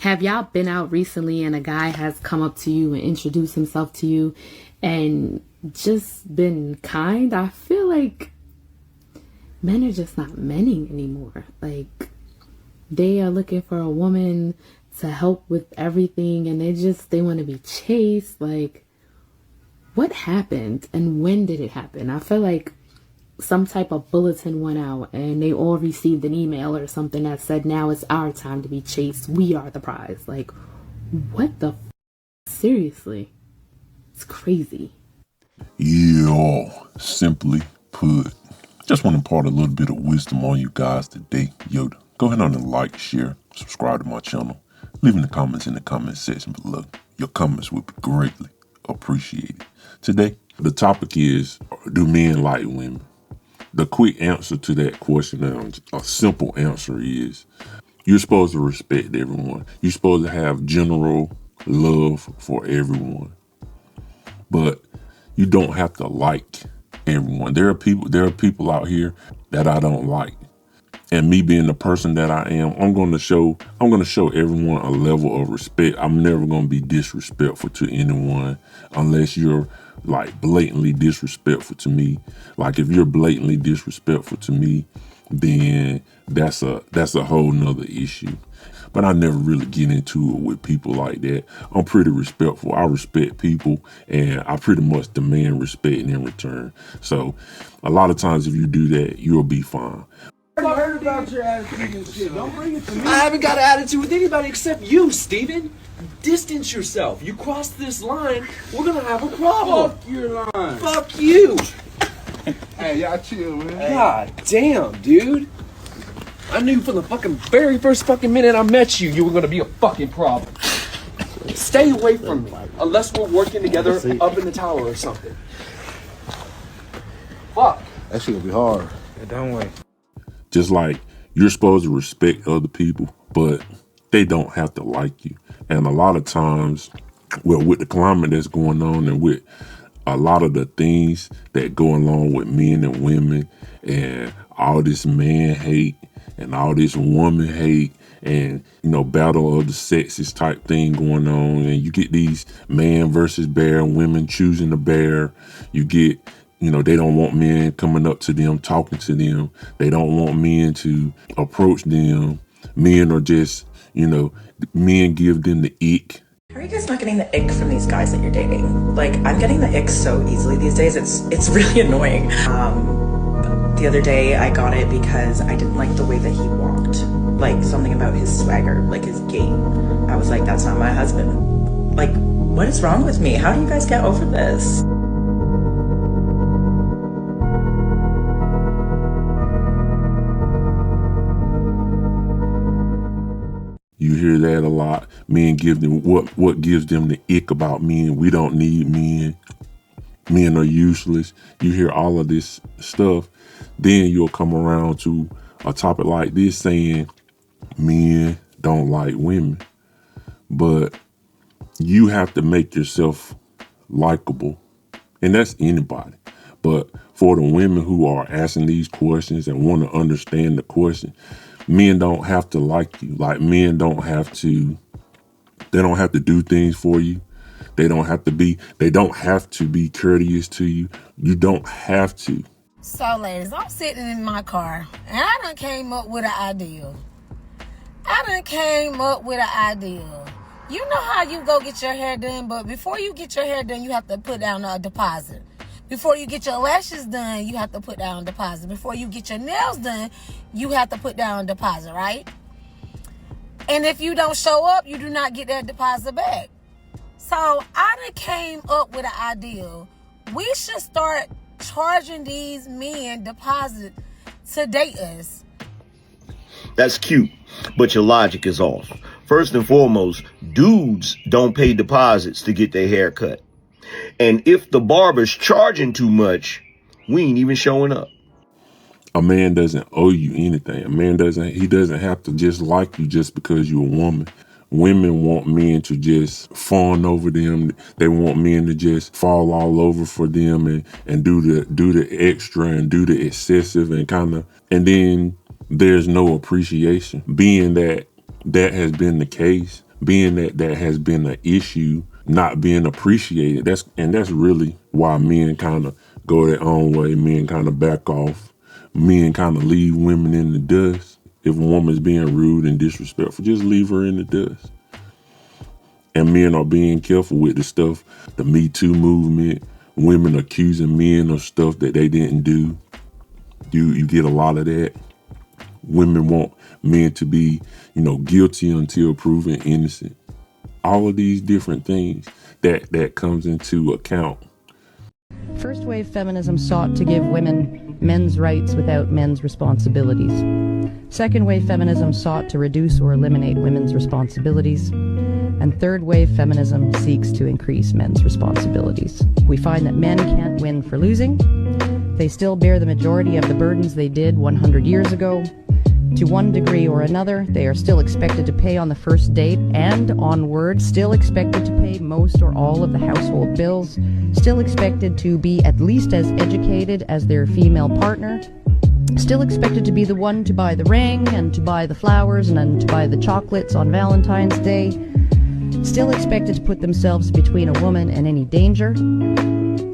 Have y'all been out recently and a guy has come up to you and introduced himself to you and just been kind? I feel like men are just not menning anymore. Like, they are looking for a woman to help with everything, and they want to be chased. Like, what happened and when did it happen? I feel like some type of bulletin went out and they all received an email or something that said, now it's our time to be chased. We are the prize. Like, what the seriously? It's crazy. Yeah, simply put, just want to impart a little bit of wisdom on you guys today. Yo, go ahead and like, share, subscribe to my channel. Leave in the comments in the comment section below. Your comments would be greatly appreciated. Today, the topic is, do men like women? The quick answer to that question, a simple answer is, you're supposed to respect everyone. You're supposed to have general love for everyone. But you don't have to like everyone. There are people out here that I don't like. And me being the person that I am, I'm going to show everyone a level of respect. I'm never going to be disrespectful to anyone unless you're like blatantly disrespectful to me. Like, if you're blatantly disrespectful to me, then that's a whole nother issue. But I never really get into it with people like that. I'm pretty respectful. I respect people, and I pretty much demand respect in return. So a lot of times if you do that, you'll be fine. I heard about your attitude and shit. Don't bring it to me. I haven't got an attitude with anybody except you, Steven. Distance yourself. You cross this line, we're gonna have a problem. Fuck your line. Fuck you. Hey, y'all chill, man. God damn, dude. I knew from the very first minute I met you, you were gonna be a fucking problem. Stay away from me, unless we're working together up in the tower or something. Fuck. That shit gonna be hard. Yeah, don't wait. Just like you're supposed to respect other people, but they don't have to like you. And a lot of times, well, with the climate that's going on and with a lot of the things that go along with men and women and all this man hate and all this woman hate and, battle of the sexes type thing going on. And you get these man versus bear, women choosing the bear. You get, they don't want men coming up to them, talking to them. They don't want men to approach them. Men are just, men give them the ick. How are you guys not getting the ick from these guys that you're dating? Like, I'm getting the ick so easily these days. It's really annoying. The other day I got it because I didn't like the way that he walked. Like, something about his swagger, like his gait. I was like, that's not my husband. Like, what is wrong with me? How do you guys get over this? You hear that a lot. Men give them what gives them the ick about men. We don't need men. Men are useless. You hear all of this stuff. Then you'll come around to a topic like this saying men don't like women. But you have to make yourself likable. And that's anybody. But for the women who are asking these questions and want to understand the question, men don't have to like you. Like, men don't have to do things for you. They don't have to be courteous to you. You don't have to. So, ladies, I'm sitting in my car, and I done came up with an idea. You know how you go get your hair done, but before you get your hair done, you have to put down a deposit. Before you get your lashes done, you have to put down a deposit. Before you get your nails done, you have to put down a deposit, right? And if you don't show up, you do not get that deposit back. So I done came up with an idea. We should start charging these men deposit to date us. That's cute, but your logic is off. First and foremost, dudes don't pay deposits to get their hair cut. And if the barber's charging too much, we ain't even showing up. A man doesn't owe you anything. He doesn't have to just like you just because you're a woman. Women want men to just fawn over them. They want men to just fall all over for them and do the extra and do the excessive and then there's no appreciation. Being that that has been the case, being that that has been an issue, not being appreciated, that's really why men kind of go their own way, men kind of back off, men kind of leave women in the dust. If a woman's being rude and disrespectful, just leave her in the dust. And men are being careful with the stuff, the Me Too movement, women accusing men of stuff that they didn't do. You get a lot of that. Women want men to be, guilty until proven innocent. All of these different things that comes into account. First wave feminism sought to give women men's rights without men's responsibilities. Second wave feminism sought to reduce or eliminate women's responsibilities. And third wave feminism seeks to increase men's responsibilities. We find that men can't win for losing. They still bear the majority of the burdens they did 100 years ago. To one degree or another, they are still expected to pay on the first date and onward, still expected to pay most or all of the household bills, still expected to be at least as educated as their female partner, still expected to be the one to buy the ring and to buy the flowers and then to buy the chocolates on Valentine's Day, still expected to put themselves between a woman and any danger,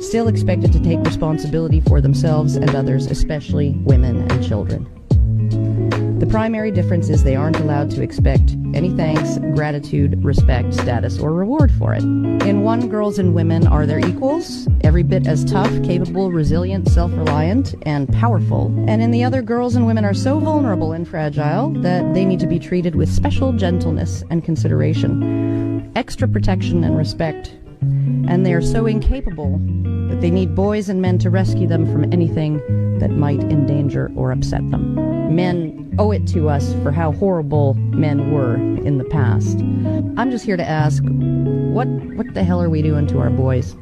still expected to take responsibility for themselves and others, especially women and children. The primary difference is they aren't allowed to expect any thanks, gratitude, respect, status, or reward for it. In one, girls and women are their equals, every bit as tough, capable, resilient, self-reliant, and powerful. And in the other, girls and women are so vulnerable and fragile that they need to be treated with special gentleness and consideration, extra protection and respect. And they are so incapable that they need boys and men to rescue them from anything that might endanger or upset them. Men owe it to us for how horrible men were in the past. I'm just here to ask, what the hell are we doing to our boys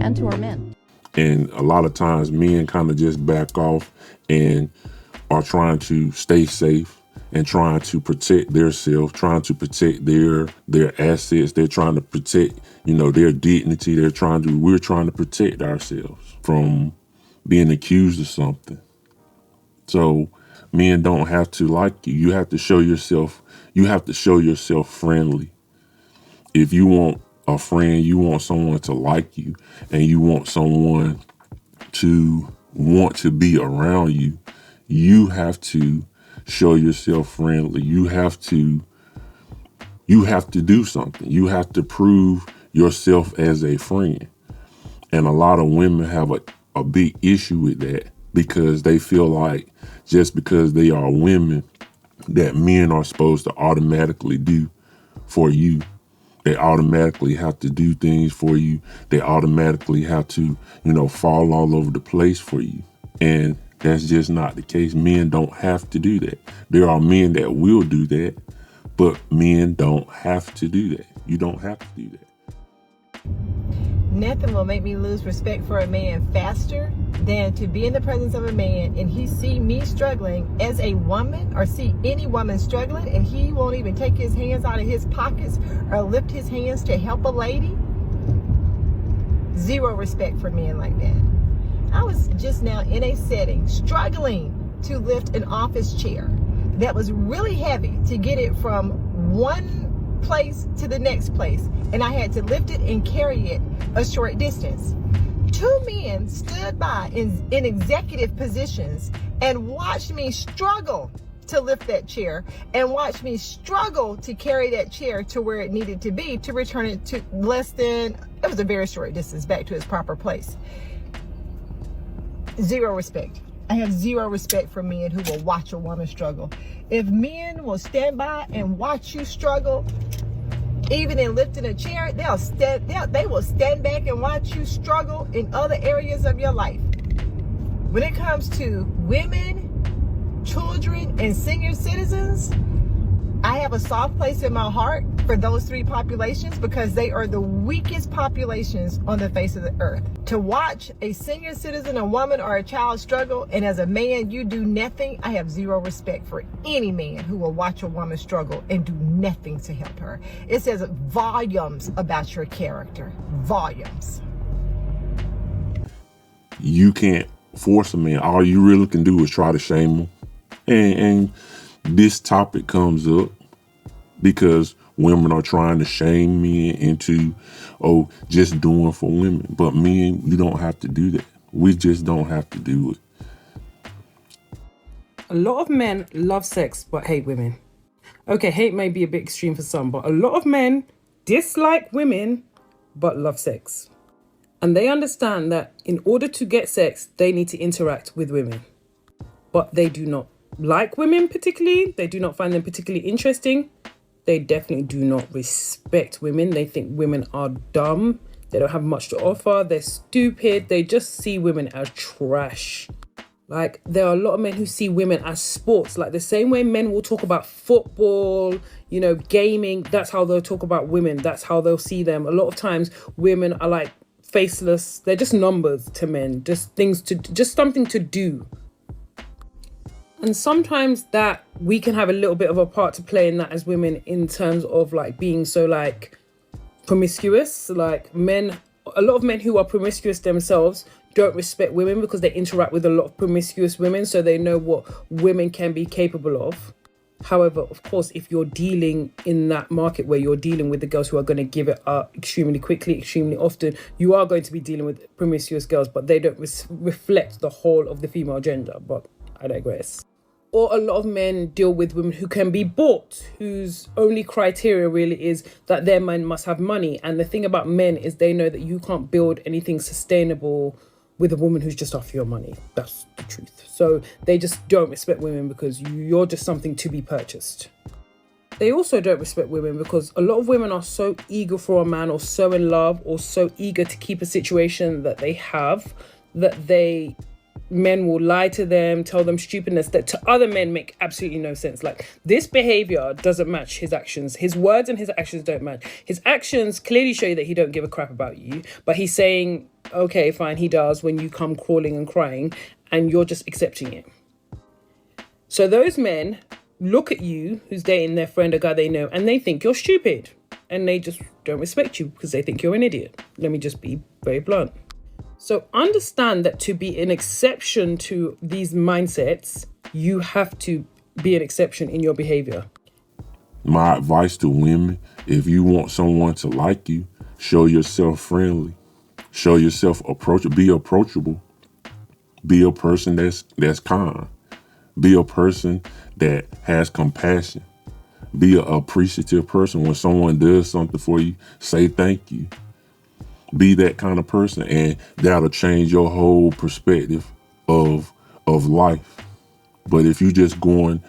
and to our men? And a lot of times men kind of just back off and are trying to stay safe and trying to protect themselves, trying to protect their assets. They're trying to protect, their dignity. We're trying to protect ourselves from being accused of something. So men don't have to like you. You have to show yourself friendly. If you want a friend, you want someone to like you, and you want someone to want to be around you, you have to show yourself friendly. You have to do something. You have to prove yourself as a friend. And a lot of women have a big issue with that because they feel like just because they are women that men are supposed to automatically do for you. They automatically have to do things for you. They automatically have to, fall all over the place for you. And that's just not the case. Men don't have to do that. There are men that will do that, but men don't have to do that. You don't have to do that. Nothing will make me lose respect for a man faster than to be in the presence of a man and he see me struggling as a woman, or see any woman struggling, and he won't even take his hands out of his pockets or lift his hands to help a lady. Zero respect for men like that. I was just now in a setting struggling to lift an office chair that was really heavy to get it from one place to the next place, and I had to lift it and carry it a short distance. Two men stood by in executive positions and watched me struggle to lift that chair and watched me struggle to carry that chair to where it needed to be to return it to it was a very short distance back to its proper place. Zero respect. I have zero respect for men who will watch a woman struggle. If men will stand by and watch you struggle, even in lifting a chair, they will stand back and watch you struggle in other areas of your life. When it comes to women, children, and senior citizens, I have a soft place in my heart for those three populations because they are the weakest populations on the face of the earth. To watch a senior citizen, a woman, or a child struggle, and as a man you do nothing, I have zero respect for any man who will watch a woman struggle and do nothing to help her. It says volumes about your character. Volumes. You can't force a man. All you really can do is try to shame him. And this topic comes up because women are trying to shame men into, oh, just doing for women. But men, you don't have to do that. We just don't have to do it. A lot of men love sex but hate women. Okay, hate may be a bit extreme for some, but a lot of men dislike women but love sex. And they understand that in order to get sex, they need to interact with women. But they do not like women particularly. They do not find them particularly interesting. They definitely do not respect women. They think women are dumb. They don't have much to offer. They're stupid. They just see women as trash. Like, there are a lot of men who see women as sports. Like, the same way men will talk about football, you know, gaming, that's how they'll talk about women. That's how they'll see them. A lot of times women are like faceless. They're just numbers to men, just something to do. And sometimes that we can have a little bit of a part to play in that as women, in terms of like being so like promiscuous. Like, men, a lot of men who are promiscuous themselves don't respect women because they interact with a lot of promiscuous women, so they know what women can be capable of. However, of course, if you're dealing in that market where you're dealing with the girls who are going to give it up extremely quickly, extremely often, you are going to be dealing with promiscuous girls, but they don't reflect the whole of the female gender. But I digress. Or a lot of men deal with women who can be bought, whose only criteria really is that their man must have money. And the thing about men is they know that you can't build anything sustainable with a woman who's just after your money. That's the truth. So they just don't respect women because you're just something to be purchased. They also don't respect women because a lot of women are so eager for a man, or so in love, or so eager to keep a situation that they have, that men will lie to them, tell them stupidness that to other men make absolutely no sense. Like, this behavior doesn't match his actions. His words and his actions don't match. His actions clearly show you that he don't give a crap about you, but he's saying, okay, fine, he does when you come crawling and crying, and you're just accepting it. So those men look at you, who's dating their friend, a guy they know, and they think you're stupid, and they just don't respect you because they think you're an idiot. Let me just be very blunt. So understand that to be an exception to these mindsets, you have to be an exception in your behavior. My advice to women, if you want someone to like you, show yourself friendly. Show yourself approachable. Be approachable. Be a person that's kind. Be a person that has compassion. Be an appreciative person. When someone does something for you, say thank you. Be that kind of person, and that'll change your whole perspective of life. But if you just going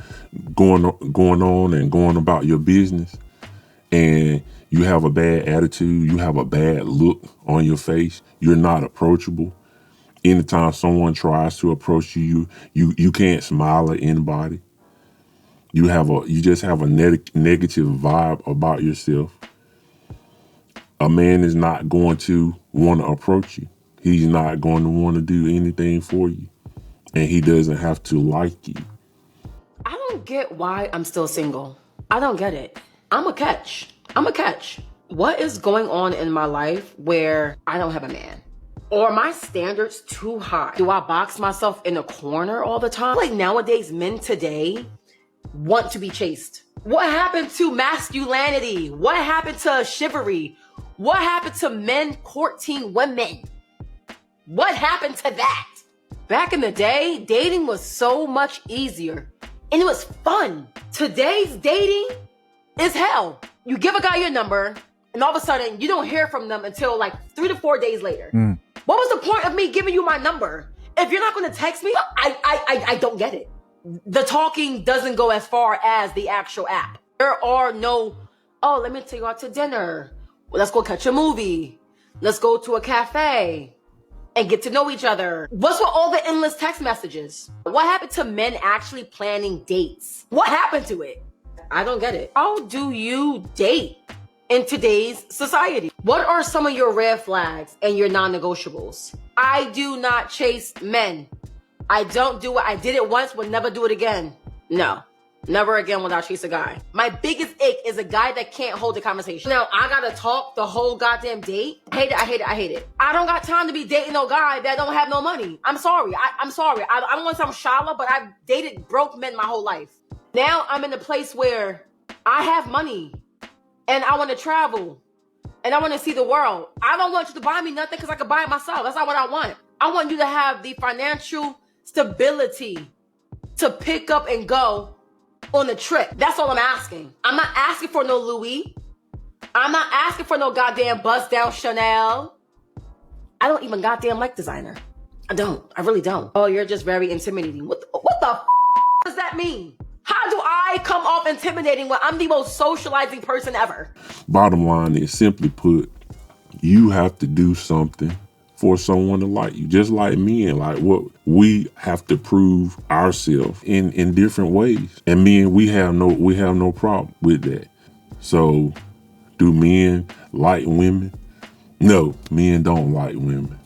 on and going about your business, and you have a bad attitude, you have a bad look on your face, you're not approachable. Anytime someone tries to approach you, you can't smile at anybody. You just have a negative vibe about yourself. A man is not going to want to approach you. He's not going to want to do anything for you. And he doesn't have to like you. I don't get why I'm still single. I don't get it. I'm a catch. What is going on in my life where I don't have a man? Or are my standards too high? Do I box myself in a corner all the time? Like, nowadays, men today want to be chased. What happened to masculinity? What happened to chivalry? What happened to men courting women? What happened to that? Back in the day, dating was so much easier and it was fun. Today's dating is hell. You give a guy your number and all of a sudden you don't hear from them until like 3 to 4 days later. What was the point of me giving you my number? If you're not going to text me, I don't get it. The talking doesn't go as far as the actual app. There are no, oh, let me take you out to dinner. Well, let's go catch a movie. Let's go to a cafe and get to know each other. What's with all the endless text messages? What happened to men actually planning dates? What happened to it? I don't get it. How do you date in today's society? What are some of your red flags and your non-negotiables? I do not chase men. I don't do it. I did it once, would never do it again. No. Never again will I chase a guy. My biggest ick is a guy that can't hold a conversation. Now, I gotta talk the whole goddamn date. I hate it. I don't got time to be dating no guy that don't have no money. I'm sorry. I'm sorry. I don't want to sound shallow, but I've dated broke men my whole life. Now I'm in a place where I have money and I want to travel and I want to see the world. I don't want you to buy me nothing because I can buy it myself. That's not what I want. I want you to have the financial stability to pick up and go on a trip. That's all I'm asking. I'm not asking for no Louis. I'm not asking for no goddamn bust down Chanel. I don't even goddamn like designer. I don't. I really don't. Oh, you're just very intimidating. What the f does that mean? How do I come off intimidating when I'm the most socializing person ever? Bottom line is, simply put, you have to do something for someone to like you. Just like men, like what we have to prove ourselves in different ways. And men, we have no problem with that. So do men like women? No, men don't like women.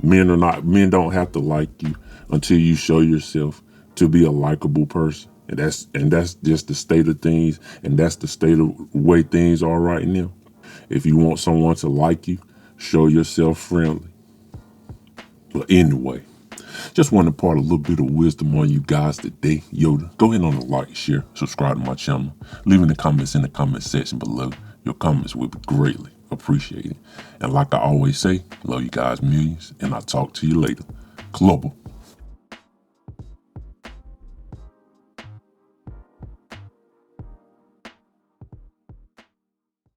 Men don't have to like you until you show yourself to be a likable person. And that's just the state of things, and that's the state of way things are right now. If you want someone to like you, show yourself friendly. But anyway, just want to impart a little bit of wisdom on you guys today. Yoda, go ahead and like, share, subscribe to my channel. Leave in the comments in the comment section below. Your comments will be greatly appreciated. And like I always say, love you guys millions, and I'll talk to you later. Global.